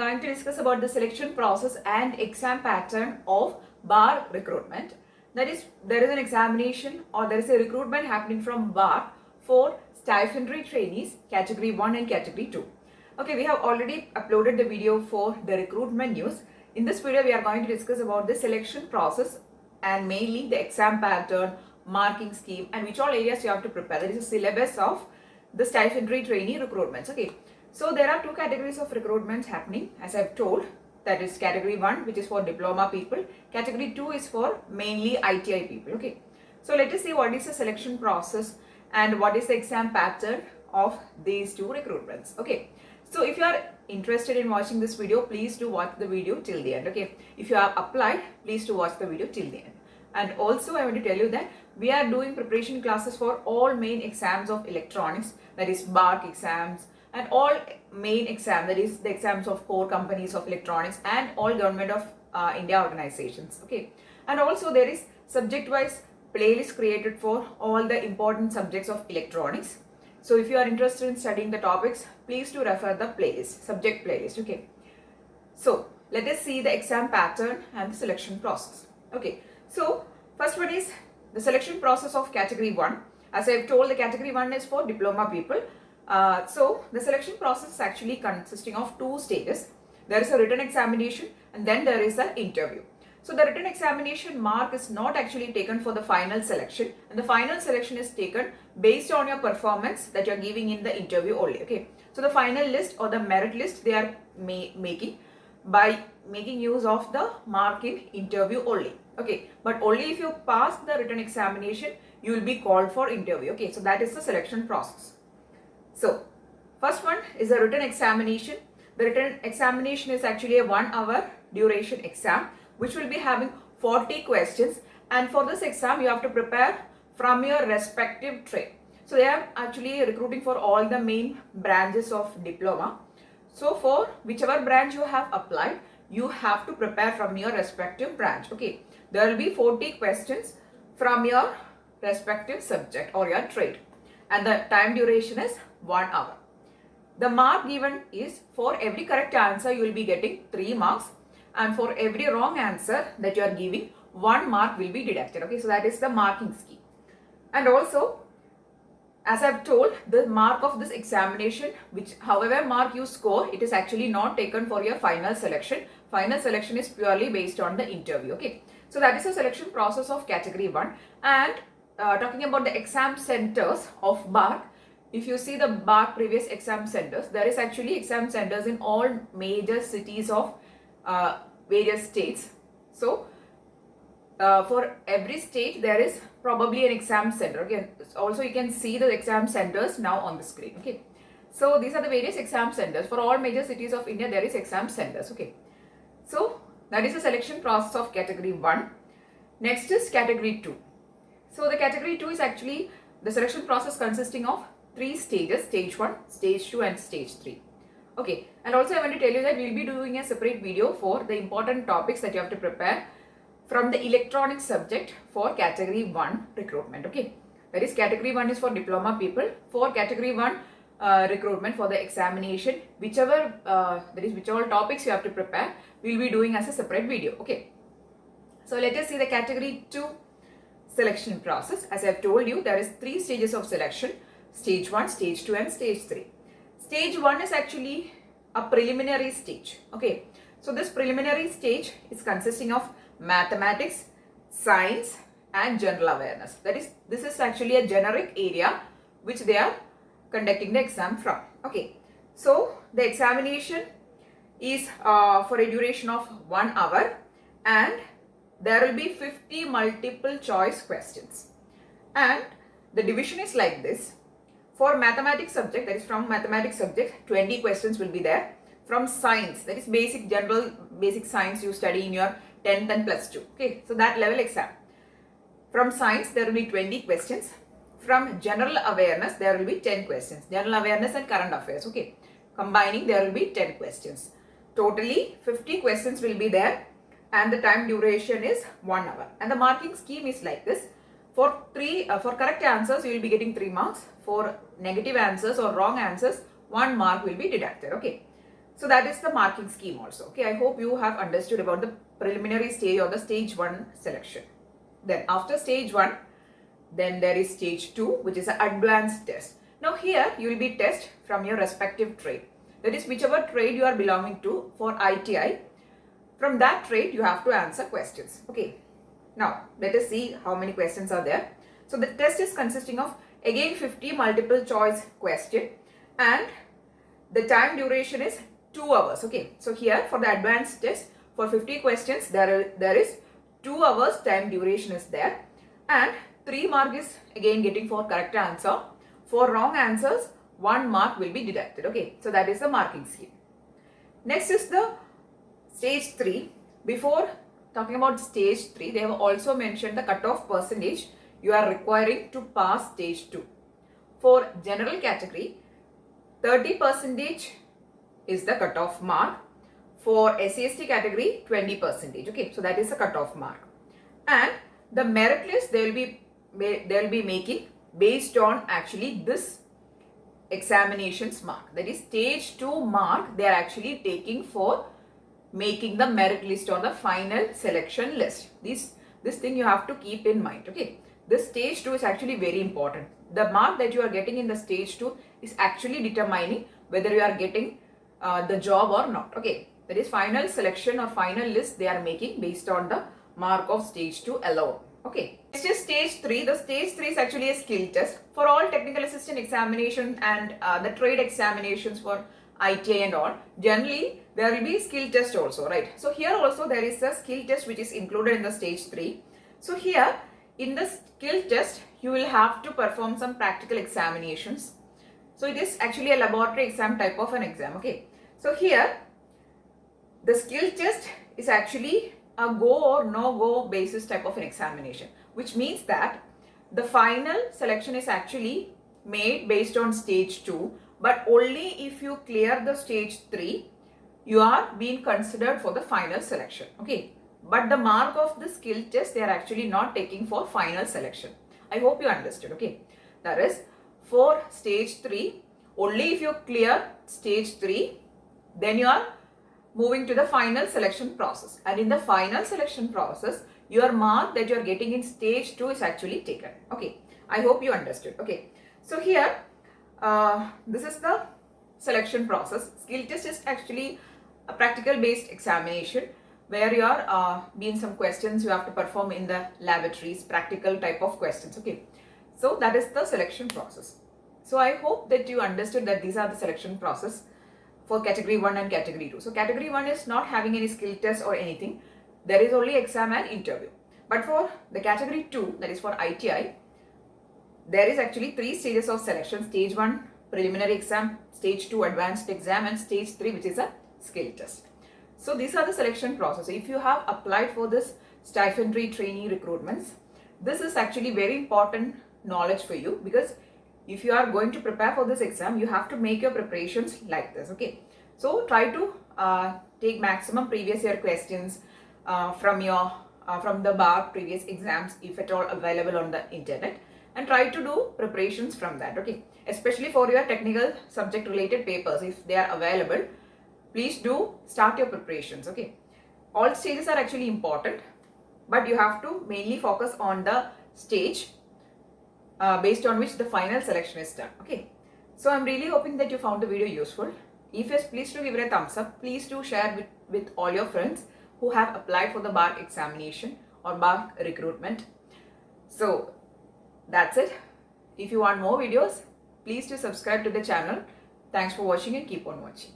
going to discuss about the selection process and exam pattern of bar recruitment. That is, there is an examination or there is a recruitment happening from bar for stipendiary trainees category 1 and category 2. Okay, we have already uploaded the video for the recruitment news. In this video, we are going to discuss about the selection process and mainly the exam pattern, marking scheme, and which all areas you have to prepare. That is a syllabus of the stipendiary trainee recruitments. Okay, so there are two categories of recruitments happening, as I've told. That is category 1, which is for diploma people. Category 2 is for mainly ITI people. Okay, so let us see what is the selection process and what is the exam pattern of these two recruitments. Okay, so if you are interested in watching this video, please do watch the video till the end. Okay, if you have applied, please do watch the video till the end. And also I want to tell you that we are doing preparation classes for all main exams of electronics, that is BARC exams, and all main exams, that is the exams of core companies of electronics and all government of India organizations. Okay, and also there is subject wise playlist created for all the important subjects of electronics. So if you are interested in studying the topics, please do refer the playlist, subject playlist. Okay, so let us see the exam pattern and the selection process. Okay, so first one is the selection process of category 1. As I have told, the category 1 is for diploma people. So the selection process is actually consisting of two stages. There is a written examination and then there is an interview. So the written examination mark is not actually taken for the final selection, and the final selection is taken based on your performance that you are giving in the interview only. Okay, so the final list or the merit list they are making by making use of the mark in interview only. Okay, but only if you pass the written examination you will be called for interview. Okay, so that is the selection process. So first one is a written examination. The written examination is actually a 1 hour duration exam which will be having 40 questions, and for this exam you have to prepare from your respective trade. So they are actually recruiting for all the main branches of diploma. So for whichever branch you have applied, you have to prepare from your respective branch. Okay, there will be 40 questions from your respective subject or your trade, and the time duration is 1 hour. The mark given is for every correct answer you will be getting 3 marks, and for every wrong answer that you are giving 1 mark will be deducted. Okay, so that is the marking scheme. And also, as I've told, the mark of this examination, which however mark you score, it is actually not taken for your final selection. Final selection is purely based on the interview. Okay, so that is the selection process of category 1. And talking about the exam centers of BARC, if you see the BARC previous exam centers, there is actually exam centers in all major cities of various states. So for every state there is probably an exam center. Again, also you can see the exam centers now on the screen. Okay, so these are the various exam centers for all major cities of India. There is exam centers. Okay, so that is the selection process of category 1. Next is category 2. So the category 2 is actually the selection process consisting of 3 stages: stage 1, stage 2 and stage 3. Okay, and also I want to tell you that we will be doing a separate video for the important topics that you have to prepare from the electronics subject for category 1 recruitment. Okay, that is category 1 is for diploma people. For category 1 recruitment for the examination, whichever topics you have to prepare, we will be doing as a separate video. Okay, so let us see the category 2 selection process. As I have told you, there is 3 stages of selection: stage 1, stage 2 and stage 3. Stage 1 is actually a preliminary stage. Okay, so this preliminary stage is consisting of mathematics, science and general awareness. That is, this is actually a generic area which they are conducting the exam from. Okay, so the examination is for a duration of 1 hour, and there will be 50 multiple choice questions, and the division is like this. For mathematics subject, that is from mathematics subject, 20 questions will be there. From science, that is basic science you study in your 10th and plus 2. Okay, so that level exam. From science there will be 20 questions. From general awareness there will be 10 questions. General awareness and current affairs. Okay, combining there will be 10 questions. Totally 50 questions will be there, and the time duration is 1 hour. And the marking scheme is like this. For correct answers you will be getting 3 marks. For negative answers or wrong answers, 1 mark will be deducted. Okay, So that is the marking scheme also. Okay, I hope you have understood about the preliminary stage or the stage 1 selection. Then after stage 1, then there is stage 2, which is an advanced test. Now here you will be tested from your respective trade. That is, whichever trade you are belonging to for ITI, from that trade you have to answer questions. Okay, now let us see how many questions are there. So the test is consisting of again 50 multiple choice question, and the time duration is 2 hours. Okay, so here for the advanced test, for 50 questions there is 2 hours time duration is there, and 3 mark is again getting for correct answer. For wrong answers 1 mark will be deducted. Okay, so that is the marking scheme. Next is the stage 3. Before talking about stage 3, they have also mentioned the cutoff percentage you are requiring to pass stage 2. For general category, 30% is the cutoff mark. For SC/ST category, 20%. Okay, so that is the cutoff mark. And the merit list they will be making based on actually this examinations mark. That is stage 2 mark they are actually taking for making the merit list or the final selection list. This thing you have to keep in mind. Okay, this stage 2 is actually very important. The mark that you are getting in the stage 2 is actually determining whether you are getting the job or not. Okay, that is final selection or final list they are making based on the mark of stage 2 alone. Okay, next is stage 3. The stage 3 is actually a skill test. For all technical assistant examination and the trade examinations for ITI and all, generally there will be skill test also, right? So here also there is a skill test which is included in the stage 3. So here in the skill test you will have to perform some practical examinations. So it is actually a laboratory exam type of an exam. Okay, so here the skill test is actually a go or no go basis type of an examination, which means that the final selection is actually made based on stage 2, but only if you clear the stage 3 you are being considered for the final selection. Okay, but the mark of the skill test they are actually not taking for final selection. I hope you understood. Okay, that is, for stage 3 only if you clear stage 3 then you are moving to the final selection process, and in the final selection process your mark that you are getting in stage 2 is actually taken. Okay, I hope you understood. Okay, so here this is the selection process. Skill test is actually a practical based examination where you are being some questions you have to perform in the laboratories, practical type of questions. Okay, so that is the selection process. So I hope that you understood that these are the selection process for category 1 and category 2. So category 1 is not having any skill test or anything. There is only exam and interview. But for the category 2, that is for ITI, there is actually 3 stages of selection. Stage 1 preliminary exam, stage 2 advanced exam, and stage 3 which is a skill test. So these are the selection process. If you have applied for this stipendary trainee recruitments, this is actually very important knowledge for you, because if you are going to prepare for this exam, you have to make your preparations like this. Okay, so try to take maximum previous year questions from the bar previous exams, if at all available on the internet, and try to do preparations from that. Okay, especially for your technical subject related papers, if they are available, please do start your preparations. Okay, all stages are actually important, but you have to mainly focus on the stage based on which the final selection is done. Okay, so I'm really hoping that you found the video useful. If yes, please do give it a thumbs up. Please do share with all your friends who have applied for the bar examination or bar recruitment. So that's it. If you want more videos, please do subscribe to the channel. Thanks for watching and keep on watching.